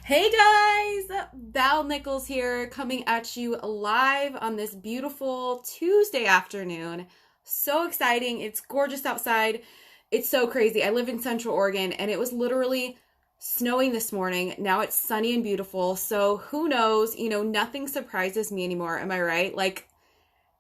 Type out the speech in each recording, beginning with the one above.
Hey guys, Val Nichols here, coming at you live on this beautiful Tuesday afternoon. So exciting. It's gorgeous outside. It's so crazy. I live in Central Oregon and it was literally snowing this morning. Now it's sunny and beautiful. So who knows? Nothing surprises me anymore. Am I right? Like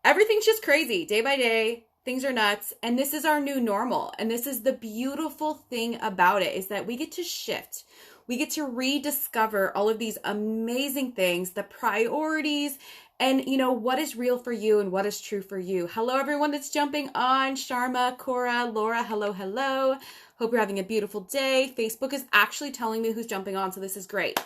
everything's just crazy day by day. Things are nuts. And this is our new normal. And this is the beautiful thing about it, is that we get to shift. We get to rediscover all of these amazing things, the priorities, and what is real for you and what is true for you. Hello, everyone that's jumping on. Sharma, Cora, Laura, hello, hello. Hope you're having a beautiful day. Facebook is actually telling me who's jumping on, so this is great.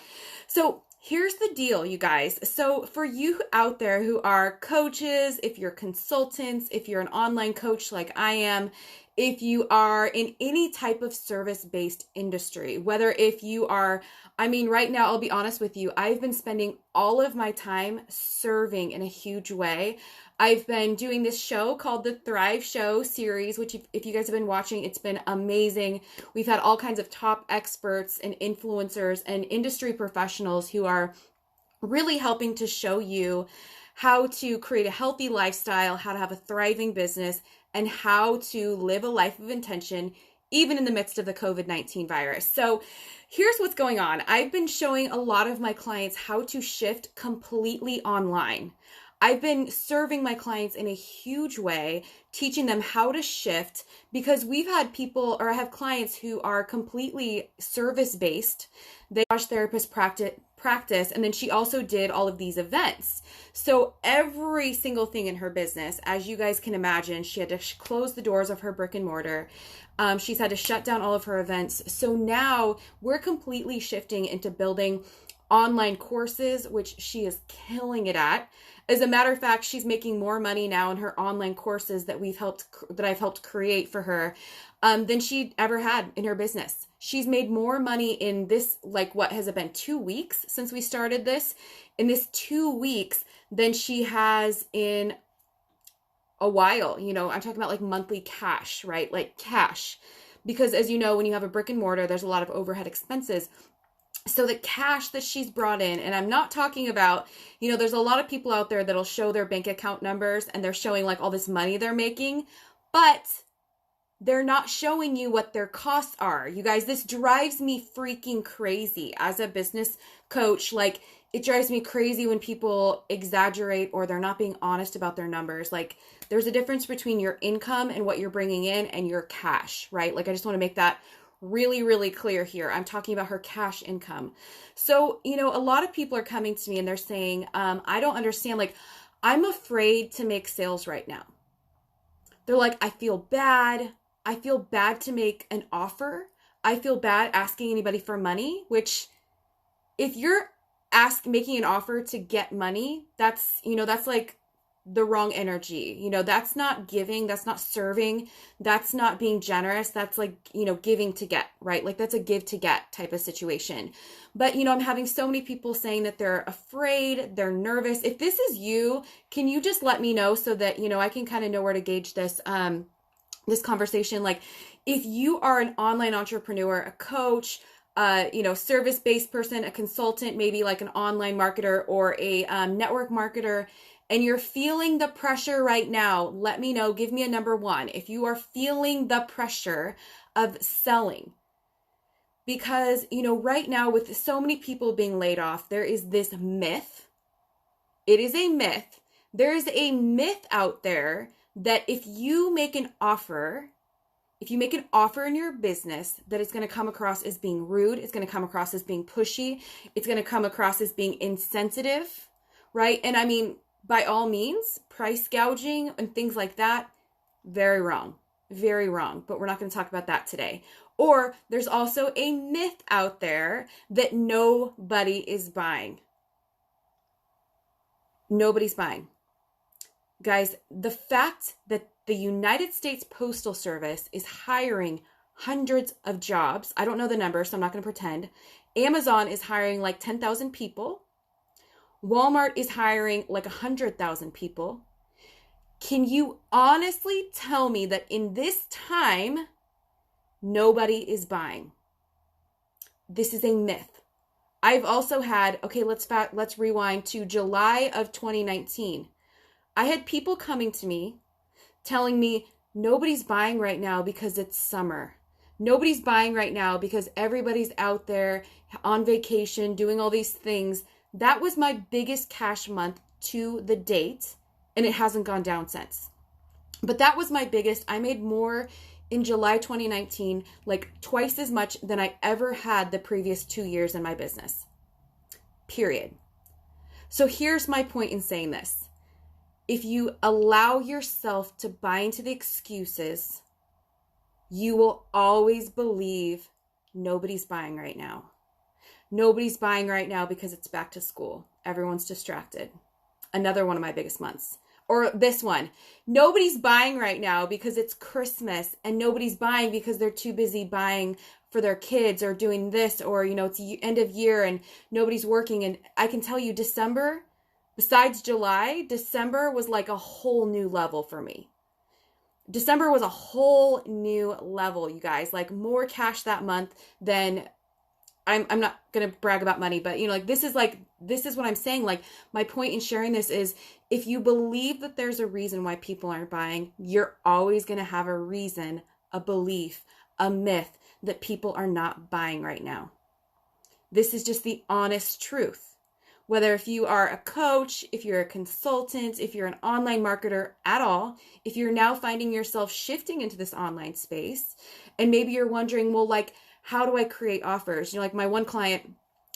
So here's the deal, you guys. So for you out there who are coaches, if you're consultants, if you're an online coach like I am, if you are in any type of service-based industry, whether if you are, right now, I'll be honest with you, I've been spending all of my time serving in a huge way. I've been doing this show called the Thrive Show series, which if you guys have been watching, it's been amazing. We've had all kinds of top experts and influencers and industry professionals who are really helping to show you how to create a healthy lifestyle, how to have a thriving business, and how to live a life of intention, even in the midst of the COVID-19 virus. So here's what's going on. I've been showing a lot of my clients how to shift completely online. I've been serving my clients in a huge way, teaching them how to shift, because we've had people, or I have clients who are completely service-based. They watch therapists practice, and then she also did all of these events. So every single thing in her business, as you guys can imagine, she had to close the doors of her brick and mortar. She's had to shut down all of her events. So now we're completely shifting into building online courses, which she is killing it at. As a matter of fact, she's making more money now in her online courses that I've helped create for her than she ever had in her business. She's made more money in this, what has it been, 2 weeks since we started this? In this 2 weeks than she has in a while. I'm talking about monthly cash, right? Like cash. Because as you know, when you have a brick and mortar, there's a lot of overhead expenses. So the cash that she's brought in, and I'm not talking about, there's a lot of people out there that'll show their bank account numbers and they're showing all this money they're making, but they're not showing you what their costs are. You guys, this drives me freaking crazy as a business coach. It drives me crazy when people exaggerate or they're not being honest about their numbers. There's a difference between your income and what you're bringing in and your cash, right? I just want to make that really, really clear here. I'm talking about her cash income. So, a lot of people are coming to me and they're saying, I don't understand. I'm afraid to make sales right now. They're like, I feel bad. I feel bad to make an offer. I feel bad asking anybody for money, which if you're making an offer to get money, that's the wrong energy. That's not giving, that's not serving, that's not being generous. That's giving to get, right? That's a give to get type of situation. But, I'm having so many people saying that they're afraid, they're nervous. If this is you, can you just let me know so that, I can kind of know where to gauge this, this conversation. If you are an online entrepreneur, a coach, service-based person, a consultant, maybe an online marketer or a network marketer, and you're feeling the pressure right now, let me know. Give me a number 1 if you are feeling the pressure of selling. Because, right now with so many people being laid off, there is this myth. It is a myth. There is a myth out there that if you make an offer in your business, that it's going to come across as being rude. It's going to come across as being pushy. It's going to come across as being insensitive, right? And by all means, price gouging and things like that, very wrong, but we're not going to talk about that today. Or there's also a myth out there that nobody is buying. Nobody's buying. Guys, the fact that the United States Postal Service is hiring hundreds of jobs, I don't know the number, so I'm not going to pretend. Amazon is hiring 10,000 people. Walmart is hiring 100,000 people. Can you honestly tell me that in this time, nobody is buying? This is a myth. I've also had, okay, let's rewind to July of 2019. I had people coming to me telling me nobody's buying right now because it's summer. Nobody's buying right now because everybody's out there on vacation doing all these things. That was my biggest cash month to the date, and it hasn't gone down since. But that was my biggest. I made more in July 2019, like twice as much than I ever had the previous 2 years in my business. Period. So here's my point in saying this. If you allow yourself to buy into the excuses, you will always believe nobody's buying right now. Nobody's buying right now because it's back to school. Everyone's distracted. Another one of my biggest months. Or this one, nobody's buying right now because it's Christmas, and nobody's buying because they're too busy buying for their kids or doing this, or, it's end of year and nobody's working. And I can tell you December, besides July, December was like a whole new level for me. December was a whole new level, you guys, like more cash that month than I'm not going to brag about money, but this is what I'm saying. Like, my point in sharing this is, if you believe that there's a reason why people aren't buying, you're always going to have a reason, a belief, a myth that people are not buying right now. This is just the honest truth. Whether if you are a coach, if you're a consultant, if you're an online marketer at all, if you're now finding yourself shifting into this online space, and maybe you're wondering, well, like, how do I create offers? Like my one client,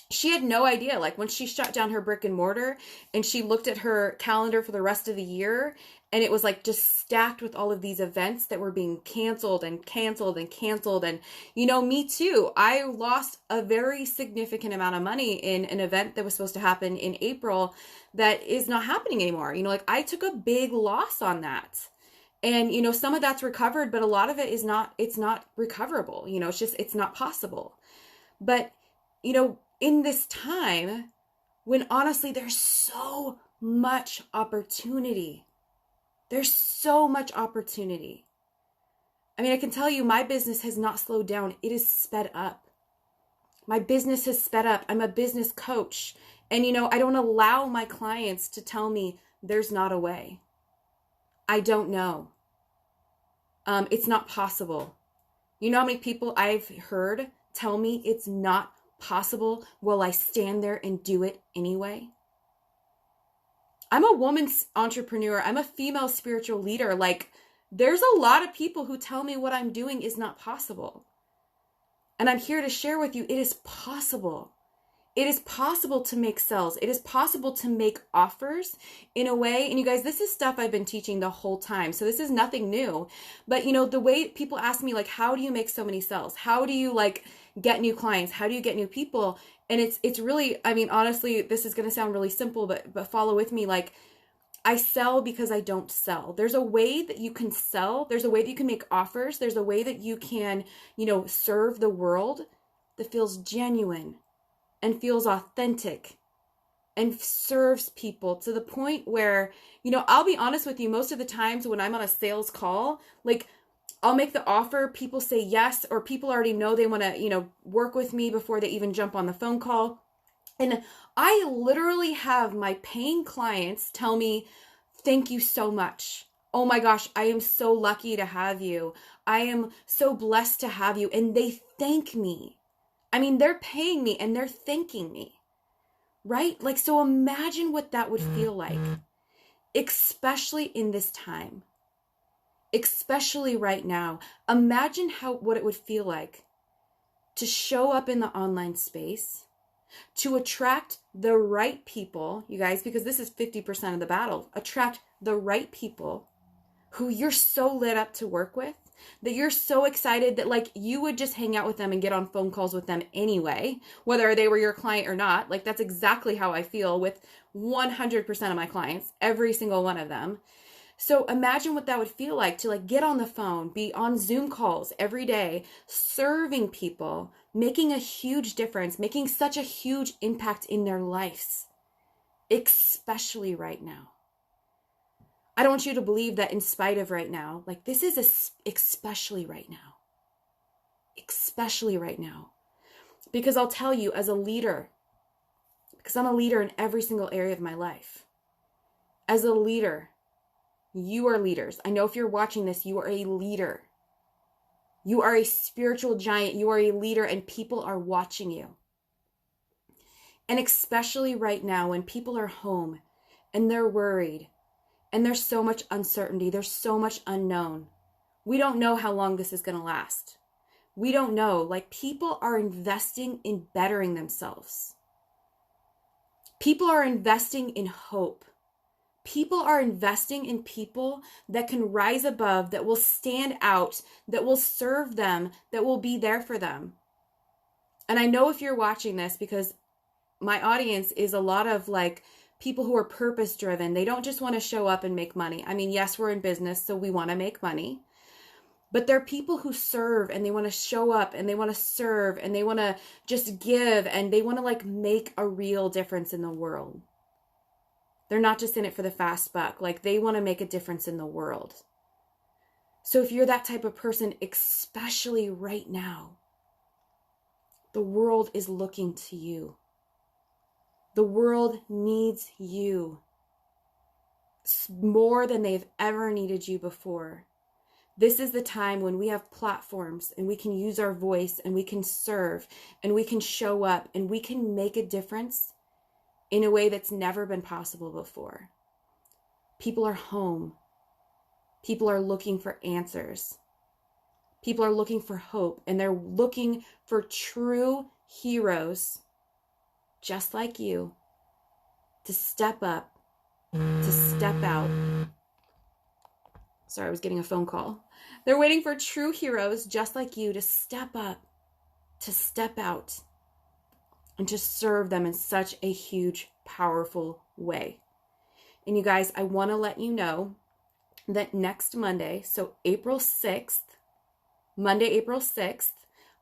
she had no idea. Like when she shut down her brick and mortar and she looked at her calendar for the rest of the year, and it was like just stacked with all of these events that were being canceled and canceled and canceled. And, me too. I lost a very significant amount of money in an event that was supposed to happen in April that is not happening anymore. Like I took a big loss on that. And, some of that's recovered, but a lot of it is not, it's not recoverable. It's not possible. But, in this time when honestly, there's so much opportunity. There's so much opportunity. I mean, I can tell you my business has not slowed down. It is sped up. My business has sped up. I'm a business coach. And, I don't allow my clients to tell me there's not a way. I don't know. It's not possible. You know how many people I've heard tell me it's not possible? Will I stand there and do it anyway? I'm a woman's entrepreneur. I'm a female spiritual leader. Like, there's a lot of people who tell me what I'm doing is not possible. And I'm here to share with you, it is possible. It is possible to make sales. It is possible to make offers in a way. And you guys, this is stuff I've been teaching the whole time. So this is nothing new. But the way people ask me, like, how do you make so many sales? How do you get new clients? How do you get new people? And it's really, I mean, honestly, this is going to sound really simple, but follow with me. Like, I sell because I don't sell. There's a way that you can sell. There's a way that you can make offers. There's a way that you can, serve the world that feels genuine and feels authentic and serves people to the point where, I'll be honest with you, most of the times when I'm on a sales call, like, I'll make the offer, people say yes, or people already know they want to, work with me before they even jump on the phone call. And I literally have my paying clients tell me, thank you so much. Oh my gosh, I am so lucky to have you. I am so blessed to have you. And they thank me. I mean, they're paying me and they're thanking me, right? Like, so imagine what that would feel like, especially in this time, especially right now. Imagine what it would feel like to show up in the online space, to attract the right people, you guys, because this is 50% of the battle, attract the right people who you're so lit up to work with, that you're so excited that like you would just hang out with them and get on phone calls with them anyway, whether they were your client or not. Like, that's exactly how I feel with 100% of my clients, every single one of them. So imagine what that would feel like to get on the phone, be on Zoom calls every day, serving people, making a huge difference, making such a huge impact in their lives, especially right now. I don't want you to believe that in spite of right now, this is especially right now. Especially right now. Because I'll tell you, as a leader, because I'm a leader in every single area of my life. As a leader, you are leaders. I know if you're watching this, you are a leader. You are a spiritual giant. You are a leader, and people are watching you. And especially right now when people are home and they're worried and there's so much uncertainty, there's so much unknown. We don't know how long this is going to last. We don't know. Like, people are investing in bettering themselves. People are investing in hope. People are investing in people that can rise above, that will stand out, that will serve them, that will be there for them. And I know if you're watching this, because my audience is a lot of like people who are purpose driven. They don't just want to show up and make money. I mean, yes, we're in business, so we want to make money. But they're people who serve, and they want to show up, and they want to serve, and they want to just give, and they want to like make a real difference in the world. They're not just in it for the fast buck. Like, they want to make a difference in the world. So if you're that type of person, especially right now, the world is looking to you. The world needs you more than they've ever needed you before. This is the time when we have platforms and we can use our voice and we can serve and we can show up and we can make a difference in a way that's never been possible before. People are home. People are looking for answers. People are looking for hope, and they're looking for true heroes just like you to step up, to step out. Sorry, I was getting a phone call. They're waiting for true heroes just like you to step up, to step out, and to serve them in such a huge, powerful way. And you guys, I want to let you know that next Monday, so April 6th, Monday, April 6th,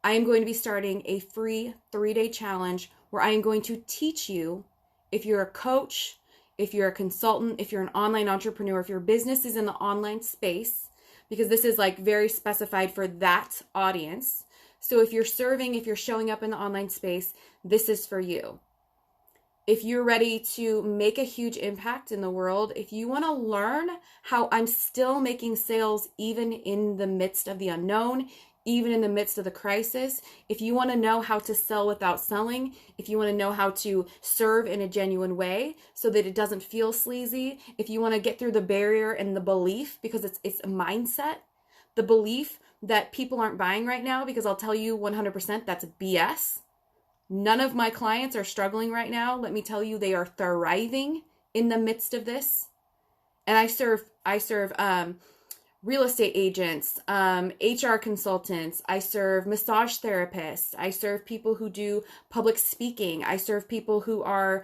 I am going to be starting a free 3-day challenge where I am going to teach you, if you're a coach, if you're a consultant, if you're an online entrepreneur, if your business is in the online space, because this is like very specified for that audience. So if you're serving, if you're showing up in the online space, this is for you. If you're ready to make a huge impact in the world, if you want to learn how I'm still making sales even in the midst of the unknown, even in the midst of the crisis, if you want to know how to sell without selling, if you want to know how to serve in a genuine way so that it doesn't feel sleazy, if you want to get through the barrier and the belief, because it's a mindset, the belief that people aren't buying right now, because I'll tell you 100% that's BS. None of my clients are struggling right now. Let me tell you, they are thriving in the midst of this. And I serve real estate agents, HR consultants. I serve massage therapists. I serve people who do public speaking. I serve people who are,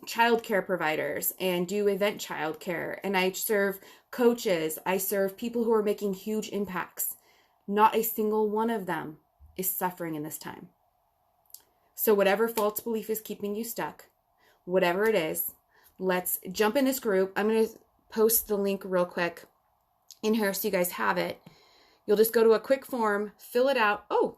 childcare providers and do event childcare. And I serve coaches. I serve people who are making huge impacts. Not a single one of them is suffering in this time. So whatever false belief is keeping you stuck, whatever it is, let's jump in this group. I'm going to post the link real quick in here so you guys have it. You'll just go to a quick form, fill it out. Oh,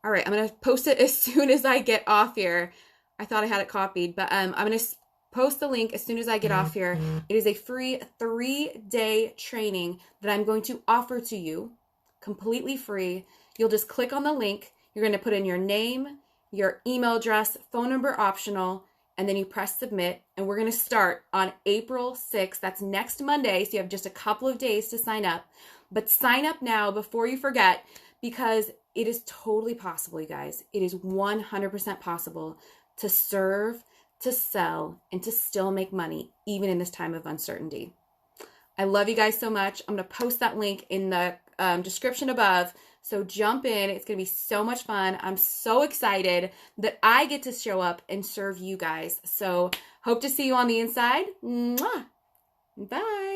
all right. I'm going to post it as soon as I get off here. I thought I had it copied, but I'm going to post the link as soon as I get off here. It is a free 3-day training that I'm going to offer to you, completely free. You'll just click on the link. You're going to put in your name, your email address, phone number optional, and then you press submit. And we're going to start on April 6th. That's next Monday. So you have just a couple of days to sign up. But sign up now before you forget, because it is totally possible, you guys. It is 100% possible to serve, to sell, and to still make money, even in this time of uncertainty. I love you guys so much. I'm going to post that link in the description above. So jump in. It's going to be so much fun. I'm so excited that I get to show up and serve you guys. So hope to see you on the inside. Mwah. Bye.